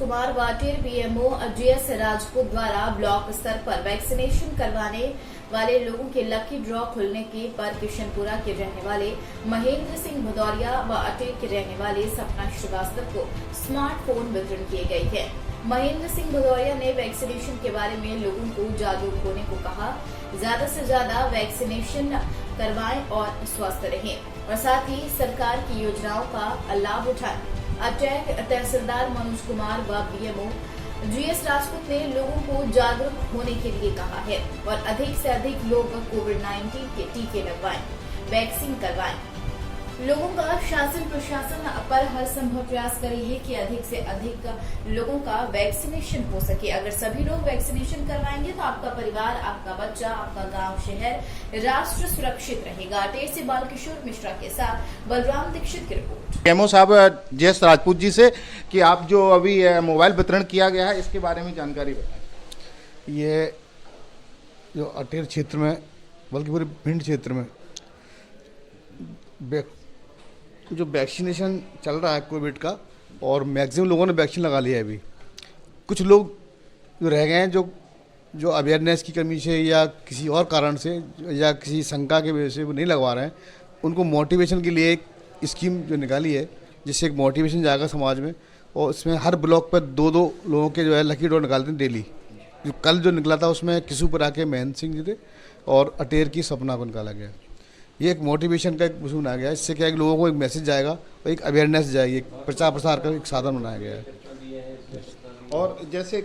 कुमार वाटेर PMO GS Rajput द्वारा block स्तर पर वैक्सीनेशन करवाने वाले लोगों के लकी ड्रॉ खुलने के पर किशनपुरा के रहने वाले महेंद्र सिंह भदौरिया व अटेर के रहने वाले सपना श्रीवास्तव को स्मार्टफोन वितरण किए गए हैं। महेंद्र सिंह भदौरिया ने वैक्सीनेशन के बारे में लोगों को जागरूक होने को कहा, ज्यादा से ज्यादा वैक्सीनेशन करवाएं और स्वस्थ रहें और साथ ही सरकार की योजनाओं का लाभ उठाएं। अटैक तहसीलदार मनोज कुमार व पीएमओ जीएस राजपूत ने लोगों को जागरूक होने के लिए कहा है और अधिक से अधिक लोग कोविड-19 के टीके लगवाएं, वैक्सीन करवाएं। लोगों का शासन प्रशासन पर हर संभव प्रयास करेगी कि अधिक से अधिक लोगों का वैक्सीनेशन हो सके। अगर सभी लोग वैक्सीनेशन करवाएंगे तो आपका परिवार, आपका बच्चा, आपका गांव, शहर, राष्ट्र सुरक्षित रहेगा। अटेर से बालकिशोर मिश्रा के साथ बलराम दीक्षित की रिपोर्ट। एमओ साहब जीएस राजपूत जी से कि आप जो अभी मोबाइल वितरण किया गया है इसके बारे में जानकारी बताएं। ये जो अटेर क्षेत्र में बल्कि पूरे भिंड क्षेत्र में जो वैक्सीनेशन चल रहा है कोविड का, और मैक्सिमम लोगों ने वैक्सीन लगा लिया है। अभी कुछ लोग जो रह गए हैं जो अवेयरनेस की कमी से या किसी और कारण से या किसी शंका की वजह से वो नहीं लगवा रहे हैं, उनको मोटिवेशन के लिए एक स्कीम जो निकाली है जिससे एक मोटिवेशन जाएगा समाज में। और इसमें हर ब्लॉक पर दो लोगों के जो है लकी ड्रॉ निकालते हैं डेली। जो कल जो निकला था उसमें किशनपुरा के महेंद्र सिंह जी थे और अटेर की सपना को निकाला गया। ये एक मोटिवेशन का एक वसूल आ गया है। इससे क्या है कि लोगों को एक मैसेज जाएगा और एक अवेयरनेस जाएगी, एक प्रचार प्रसार का एक साधन बनाया गया है। और जैसे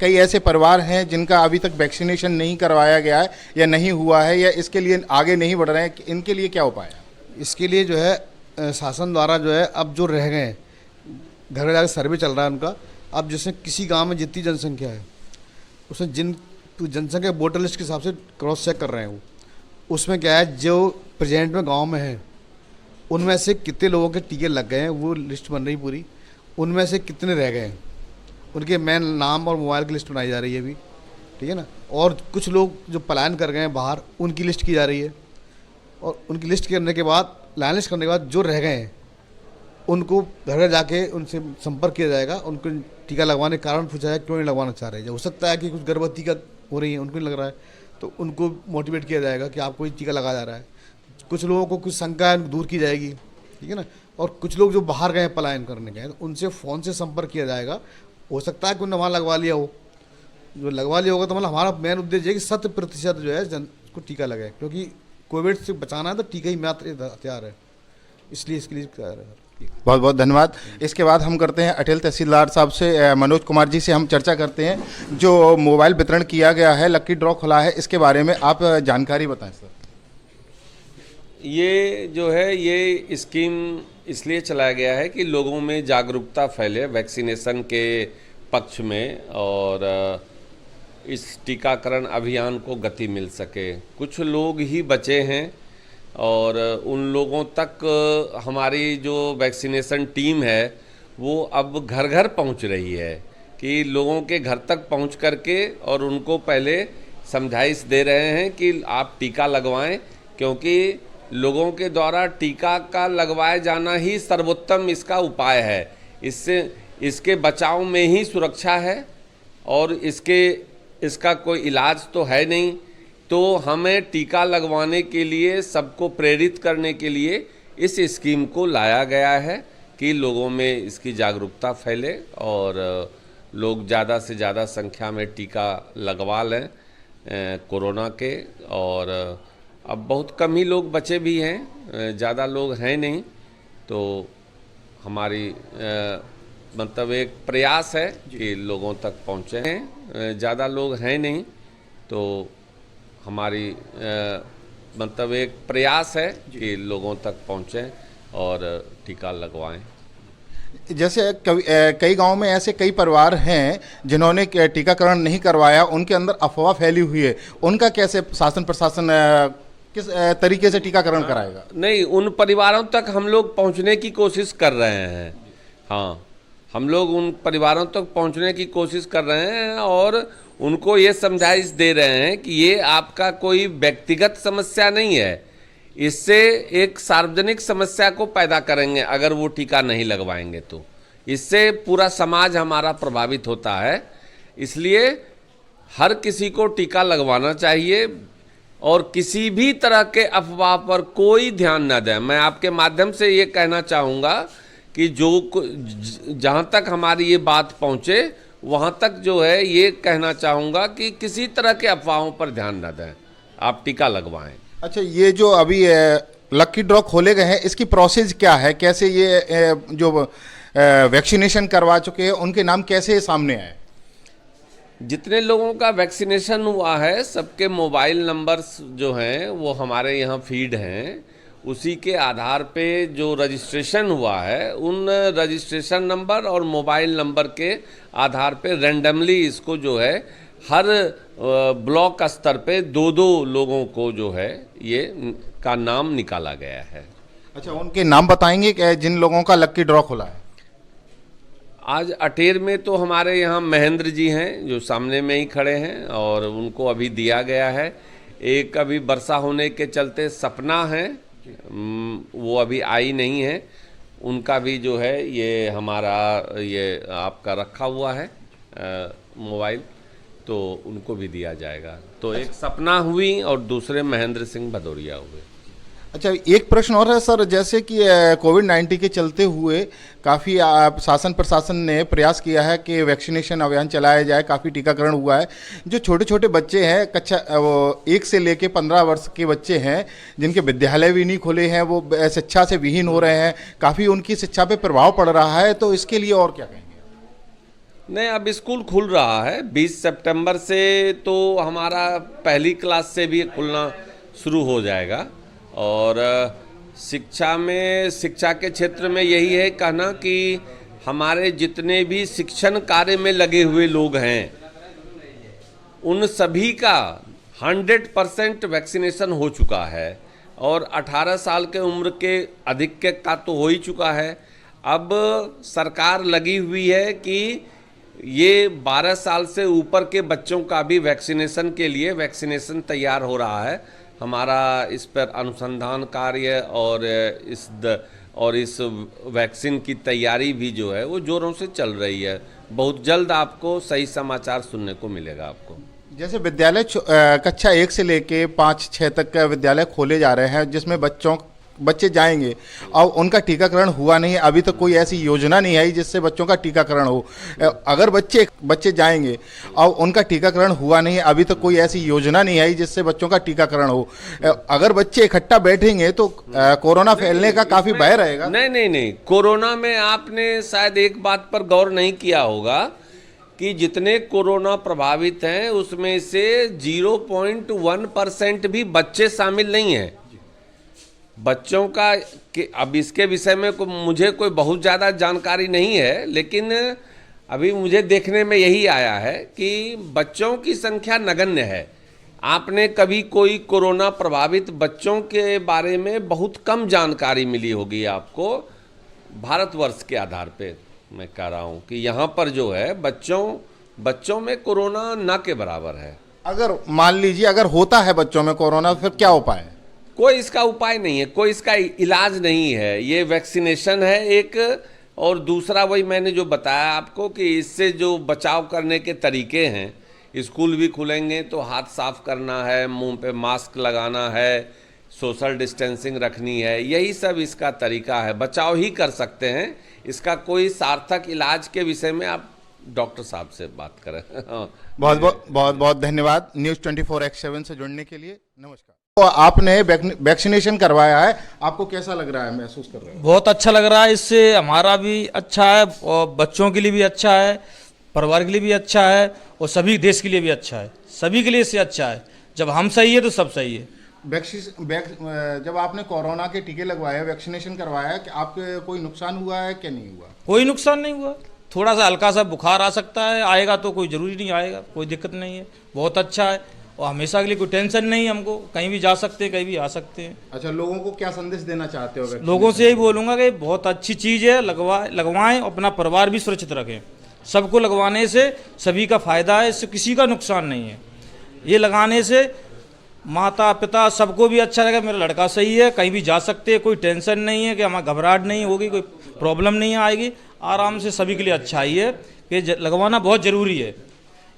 कई ऐसे परिवार हैं जिनका अभी तक वैक्सीनेशन नहीं करवाया गया है या नहीं हुआ है या इसके लिए आगे नहीं बढ़ रहे हैं, इनके लिए क्या उपाय है? इसके लिए जो है शासन द्वारा जो है अब जो रह गए हैं घर घर जाकर सर्वे चल रहा है उनका। अब जैसे किसी गाँव में जितनी जनसंख्या है उसमें जनसंख्या वोटर लिस्ट के हिसाब से क्रॉस चेक कर रहे हैं। वो उसमें क्या है, जो प्रेजेंट में गांव में है उनमें से कितने लोगों के टीके लग गए हैं वो लिस्ट बन रही पूरी। उनमें से कितने रह गए हैं उनके मेन नाम और मोबाइल की लिस्ट बनाई जा रही है अभी, ठीक है ना। और कुछ लोग जो पलायन कर गए हैं बाहर उनकी लिस्ट की जा रही है। और उनकी लिस्ट करने के बाद, लाइन लिस्ट करने के बाद जो रह गए हैं उनको घर घर जाके उनसे संपर्क किया जाएगा। उनको टीका लगवाने का कारण पूछा जाए, क्यों नहीं लगवाना चाह रहे हैं। हो सकता है कि कुछ गर्भवती का हो रही है, उनको नहीं लग रहा है, तो उनको मोटिवेट किया जाएगा कि आपको ये टीका लगाया जा रहा है। कुछ लोगों को कुछ शंका दूर की जाएगी, ठीक है ना। और कुछ लोग जो बाहर गए पलायन करने गए तो उनसे फ़ोन से संपर्क किया जाएगा। हो सकता है कि उन्होंने वहाँ लगवा लिया हो, जो लगवा लिया होगा तो मतलब हमारा मेन उद्देश्य है कि 100% जो है जन को टीका लगे, क्योंकि कोविड से बचाना है तो टीका ही मात्र हथियार है। इसलिए इसके लिए तैयार है। बहुत बहुत धन्यवाद। इसके बाद हम करते हैं अटेर तहसीलदार साहब से, मनोज कुमार जी से हम चर्चा करते हैं। जो मोबाइल वितरण किया गया है, लकी ड्रॉ खुला है, इसके बारे में आप जानकारी बताएं सर। ये जो है ये स्कीम इसलिए चलाया गया है कि लोगों में जागरूकता फैले वैक्सीनेशन के पक्ष में और इस टीकाकरण अभियान को गति मिल सके। कुछ लोग ही बचे हैं और उन लोगों तक हमारी जो वैक्सीनेशन टीम है वो अब घर घर पहुंच रही है कि लोगों के घर तक पहुंच करके और उनको पहले समझाइश दे रहे हैं कि आप टीका लगवाएं, क्योंकि लोगों के द्वारा टीका का लगवाया जाना ही सर्वोत्तम इसका उपाय है। इससे इसके बचाव में ही सुरक्षा है और इसका कोई इलाज तो है नहीं। तो हमें टीका लगवाने के लिए सबको प्रेरित करने के लिए इस स्कीम को लाया गया है कि लोगों में इसकी जागरूकता फैले और लोग ज़्यादा से ज़्यादा संख्या में टीका लगवा लें कोरोना के। और अब बहुत कम ही लोग बचे भी हैं, ज़्यादा लोग हैं नहीं। तो हमारी मतलब एक प्रयास है कि लोगों तक पहुँचे हैं, ज़्यादा लोग हैं नहीं। तो हमारी मतलब एक प्रयास है कि लोगों तक पहुँचें और टीका लगवाएं। जैसे कई गांव में ऐसे कई परिवार हैं जिन्होंने टीकाकरण नहीं करवाया, उनके अंदर अफवाह फैली हुई है, उनका कैसे शासन प्रशासन किस तरीके से टीकाकरण कराएगा? नहीं, उन परिवारों तक हम लोग पहुंचने की कोशिश कर रहे हैं। हाँ, हम लोग उन परिवारों तक पहुंचने की कोशिश कर रहे हैं और उनको ये समझाइश दे रहे हैं कि ये आपका कोई व्यक्तिगत समस्या नहीं है, इससे एक सार्वजनिक समस्या को पैदा करेंगे अगर वो टीका नहीं लगवाएंगे। तो इससे पूरा समाज हमारा प्रभावित होता है। इसलिए हर किसी को टीका लगवाना चाहिए और किसी भी तरह के अफवाह पर कोई ध्यान न दें। मैं आपके माध्यम से ये कहना चाहूँगा कि जहाँ तक हमारी ये बात पहुँचे वहाँ तक जो है ये कहना चाहूँगा कि किसी तरह के अफवाहों पर ध्यान न दें, आप टीका लगवाएं। अच्छा, ये जो अभी लकी ड्रॉ खोले गए हैं, इसकी प्रोसेस क्या है? कैसे ये जो वैक्सीनेशन करवा चुके हैं उनके नाम कैसे सामने आए? जितने लोगों का वैक्सीनेशन हुआ है सबके मोबाइल नंबर्स जो हैं वो हमारे यहाँ फीड हैं। उसी के आधार पे जो रजिस्ट्रेशन हुआ है उन रजिस्ट्रेशन नंबर और मोबाइल नंबर के आधार पे रैंडमली इसको जो है हर ब्लॉक स्तर पे 2-2 लोगों को जो है ये का नाम निकाला गया है। अच्छा, उनके नाम बताएंगे कि जिन लोगों का लकी ड्रॉ खुला है? आज अटेर में तो हमारे यहाँ महेंद्र जी हैं जो सामने में ही खड़े हैं और उनको अभी दिया गया है। एक अभी वर्षा होने के चलते सपना है, वो अभी आई नहीं है, उनका भी जो है ये हमारा ये आपका रखा हुआ है मोबाइल, तो उनको भी दिया जाएगा। तो एक सपना हुई और दूसरे महेंद्र सिंह भदौरिया हुए। अच्छा, एक प्रश्न और है सर, जैसे कि कोविड-19 के चलते हुए काफ़ी शासन प्रशासन ने प्रयास किया है कि वैक्सीनेशन अभियान चलाया जाए, काफ़ी टीकाकरण हुआ है। जो छोटे छोटे बच्चे हैं, कक्षा 1 से लेके 15 वर्ष के बच्चे हैं जिनके विद्यालय भी नहीं खुले हैं, वो शिक्षा से विहीन हो रहे हैं, काफ़ी उनकी शिक्षा पे प्रभाव पड़ रहा है, तो इसके लिए और क्या कहेंगे? नहीं, अब स्कूल खुल रहा है 20 सितंबर से, तो हमारा पहली क्लास से भी खुलना शुरू हो जाएगा। और शिक्षा के क्षेत्र में यही है कहना कि हमारे जितने भी शिक्षण कार्य में लगे हुए लोग हैं उन सभी का 100% वैक्सीनेशन हो चुका है और 18 साल के उम्र के अधिक के का तो हो ही चुका है। अब सरकार लगी हुई है कि ये 12 साल से ऊपर के बच्चों का भी वैक्सीनेशन के लिए वैक्सीनेशन तैयार हो रहा है। हमारा इस पर अनुसंधान कार्य और इस वैक्सीन की तैयारी भी जो है वो जोरों से चल रही है। बहुत जल्द आपको सही समाचार सुनने को मिलेगा। आपको जैसे विद्यालय कक्षा 1 से लेके 5-6 तक का विद्यालय खोले जा रहे हैं जिसमें बच्चे जाएंगे और उनका टीकाकरण हुआ नहीं है, अभी तक कोई ऐसी योजना नहीं आई जिससे बच्चों का टीकाकरण हो। अगर बच्चे जाएंगे और उनका टीकाकरण हुआ नहीं है, अभी तक कोई ऐसी योजना नहीं आई जिससे बच्चों का टीकाकरण हो। अगर बच्चे इकट्ठा बैठेंगे तो कोरोना फैलने का काफ़ी भय रहेगा। नहीं, कोरोना में आपने शायद एक बात पर गौर नहीं किया होगा कि जितने कोरोना प्रभावित हैं उसमें से 0.1% भी बच्चे शामिल नहीं हैं। बच्चों का अब इसके विषय में मुझे कोई बहुत ज़्यादा जानकारी नहीं है, लेकिन अभी मुझे देखने में यही आया है कि बच्चों की संख्या नगण्य है। आपने कभी कोई कोरोना प्रभावित बच्चों के बारे में बहुत कम जानकारी मिली होगी आपको। भारतवर्ष के आधार पे मैं कह रहा हूँ कि यहाँ पर जो है बच्चों में कोरोना ना के बराबर है। अगर मान लीजिए अगर होता है बच्चों में कोरोना, फिर क्या उपाय है? कोई इसका उपाय नहीं है, कोई इसका इलाज नहीं है। ये वैक्सीनेशन है एक, और दूसरा वही मैंने जो बताया आपको कि इससे जो बचाव करने के तरीके हैं, स्कूल भी खुलेंगे तो हाथ साफ करना है, मुंह पे मास्क लगाना है, सोशल डिस्टेंसिंग रखनी है, यही सब इसका तरीका है। बचाव ही कर सकते हैं। इसका कोई सार्थक इलाज के विषय में आप डॉक्टर साहब से बात करें। बहुत धन्यवाद न्यूज़ 24x7 से जुड़ने के लिए। नमस्कार। तो आपने वैक्सीनेशन करवाया है, आपको कैसा लग रहा है, महसूस कर रहे हैं? बहुत अच्छा लग रहा है। इससे हमारा भी अच्छा है और बच्चों के लिए भी अच्छा है, परिवार के लिए भी अच्छा है और सभी देश के लिए भी अच्छा है। सभी के लिए इससे अच्छा है। जब हम सही है तो सब सही है। जब आपने कोरोना के टीके लगवाए, वैक्सीनेशन करवाया, कि आपके कोई नुकसान हुआ है क्या नहीं हुआ? कोई नुकसान नहीं हुआ। थोड़ा सा हल्का सा बुखार आ सकता है, आएगा तो कोई ज़रूरी नहीं आएगा, कोई दिक्कत नहीं है। बहुत अच्छा है और हमेशा के लिए कोई टेंशन नहीं है हमको, कहीं भी जा सकते हैं, कहीं भी आ सकते हैं। अच्छा, लोगों को क्या संदेश देना चाहते हो? लोगों से यही बोलूँगा कि बहुत अच्छी चीज़ है, लगवाएं, अपना परिवार भी सुरक्षित रखें। सबको लगवाने से सभी का फ़ायदा है, इससे किसी का नुकसान नहीं है। ये लगाने से माता पिता सबको भी अच्छा लगेगा, मेरा लड़का सही है, कहीं भी जा सकते हैं, कोई टेंशन नहीं है कि हमारा घबराहट नहीं होगी, कोई प्रॉब्लम नहीं आएगी। आराम से सभी के लिए अच्छा ही है कि लगवाना बहुत ज़रूरी है।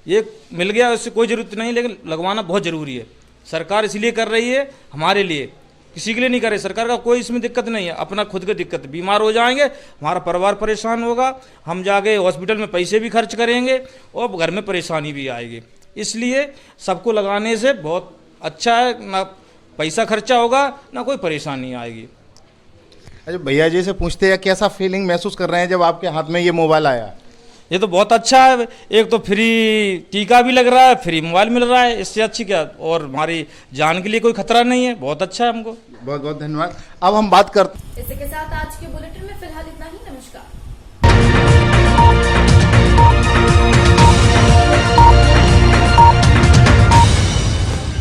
ये मिल गया उससे कोई ज़रूरत नहीं, लेकिन लगवाना बहुत ज़रूरी है। सरकार इसलिए कर रही है हमारे लिए, किसी के लिए नहीं कर रही। सरकार का कोई इसमें दिक्कत नहीं है, अपना खुद की दिक्कत। बीमार हो जाएंगे, हमारा परिवार परेशान होगा, हम जाके हॉस्पिटल में पैसे भी खर्च करेंगे और घर में परेशानी भी आएगी। इसलिए सबको लगाने से बहुत अच्छा है, ना पैसा खर्चा होगा ना कोई परेशानी आएगी। अच्छा, भैया जी से पूछते हैं कैसा फीलिंग महसूस कर रहे हैं जब आपके हाथ में ये मोबाइल आया? ये तो बहुत अच्छा है, एक तो फ्री टीका भी लग रहा है, फ्री मोबाइल मिल रहा है, इससे अच्छी क्या। और हमारी जान के लिए कोई खतरा नहीं है, बहुत अच्छा है हमको। बहुत बहुत धन्यवाद। अब हम बात करते इसी के साथ आज के बुलेटिन में फिलहाल इतना ही। नमस्कार।